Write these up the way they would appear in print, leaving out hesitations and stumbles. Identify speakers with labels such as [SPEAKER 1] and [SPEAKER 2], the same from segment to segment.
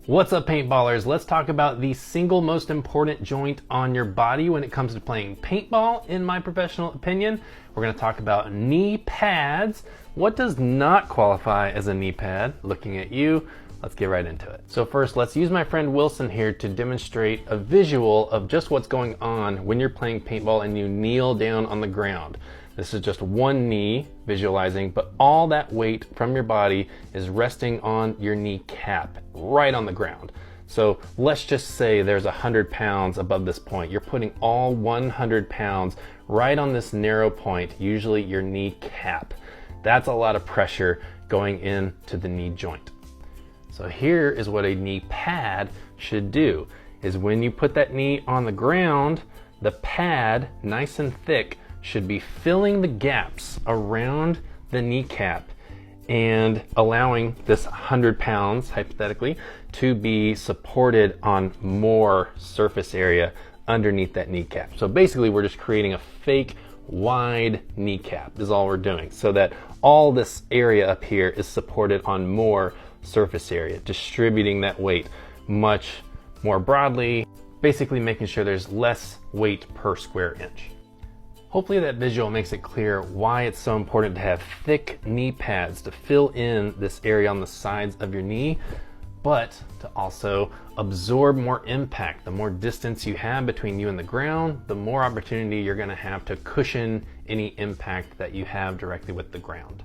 [SPEAKER 1] What's up, paintballers? Let's talk about the single most important joint on your body when it comes to playing paintball, in my professional opinion. We're going to talk about knee pads. What does not qualify as a knee pad? Looking at you, let's get right into it. So first, let's use my friend Wilson here to demonstrate a visual of just what's going on when you're playing paintball and you kneel down on the ground. This is just one knee visualizing, but all that weight from your body is resting on your kneecap, right on the ground. So let's just say there's 100 pounds above this point. You're putting all 100 pounds right on this narrow point, usually your kneecap. That's a lot of pressure going into the knee joint. So here is what a knee pad should do, is when you put that knee on the ground, the pad, nice and thick, should be filling the gaps around the kneecap and allowing this 100 pounds, hypothetically, to be supported on more surface area underneath that kneecap. So basically, we're just creating a fake wide kneecap is all we're doing, so that all this area up here is supported on more surface area, distributing that weight much more broadly, basically making sure there's less weight per square inch. Hopefully that visual makes it clear why it's so important to have thick knee pads to fill in this area on the sides of your knee, but to also absorb more impact. The more distance you have between you and the ground, the more opportunity you're going to have to cushion any impact that you have directly with the ground.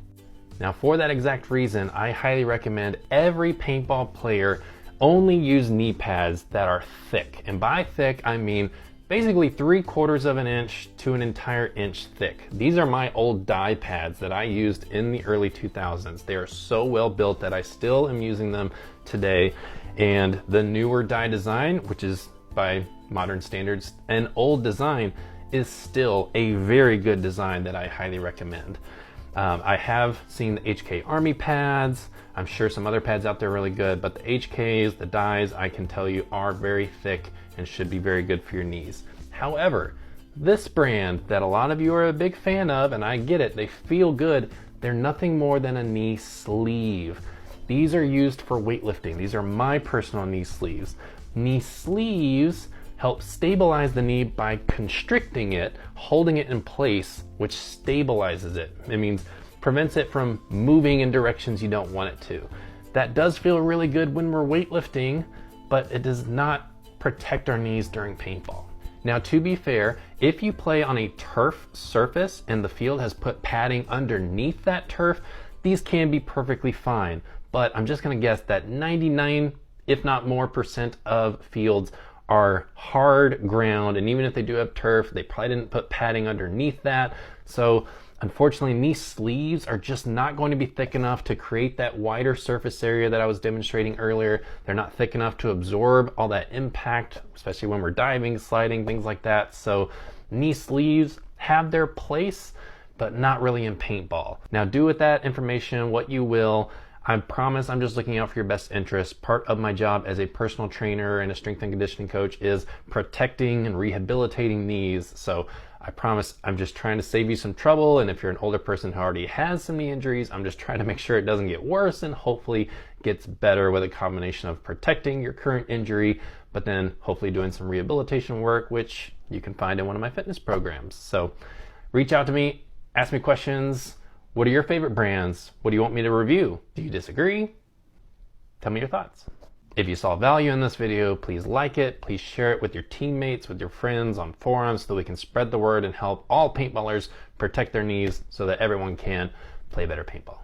[SPEAKER 1] Now, for that exact reason, I highly recommend every paintball player only use knee pads that are thick. And by thick, I mean basically 3/4 of an inch to an entire inch thick. These are my old dye pads that I used in the early 2000s. They are so well built that I still am using them today. And the newer dye design, which is by modern standards an old design, is still a very good design that I highly recommend. I have seen the HK Army pads. I'm sure some other pads out there are really good, but the HKs, the dyes, I can tell you are very thick and should be very good for your knees. However, this brand that a lot of you are a big fan of, and I get it, they feel good, they're nothing more than a knee sleeve. These are used for weightlifting. These are my personal knee sleeves. Knee sleeves help stabilize the knee by constricting it, holding it in place, which stabilizes it. It means prevents it from moving in directions you don't want it to. That does feel really good when we're weightlifting, but it does not protect our knees during paintball. Now, to be fair, if you play on a turf surface and the field has put padding underneath that turf, these can be perfectly fine. But I'm just gonna guess that 99, if not more % of fields are hard ground, and even if they do have turf, they probably didn't put padding underneath that. So unfortunately, knee sleeves are just not going to be thick enough to create that wider surface area that I was demonstrating earlier. They're not thick enough to absorb all that impact, especially when we're diving, sliding, things like that. So knee sleeves have their place, but not really in paintball. Now, do with that information what you will. I promise I'm just looking out for your best interest. Part of my job as a personal trainer and a strength and conditioning coach is protecting and rehabilitating knees. So I promise I'm just trying to save you some trouble. And if you're an older person who already has some knee injuries, I'm just trying to make sure it doesn't get worse and hopefully gets better with a combination of protecting your current injury, but then hopefully doing some rehabilitation work, which you can find in one of my fitness programs. So reach out to me, ask me questions. What are your favorite brands? What do you want me to review? Do you disagree? Tell me your thoughts. If you saw value in this video, please like it. Please share it with your teammates, with your friends on forums, so we can spread the word and help all paintballers protect their knees so that everyone can play better paintball.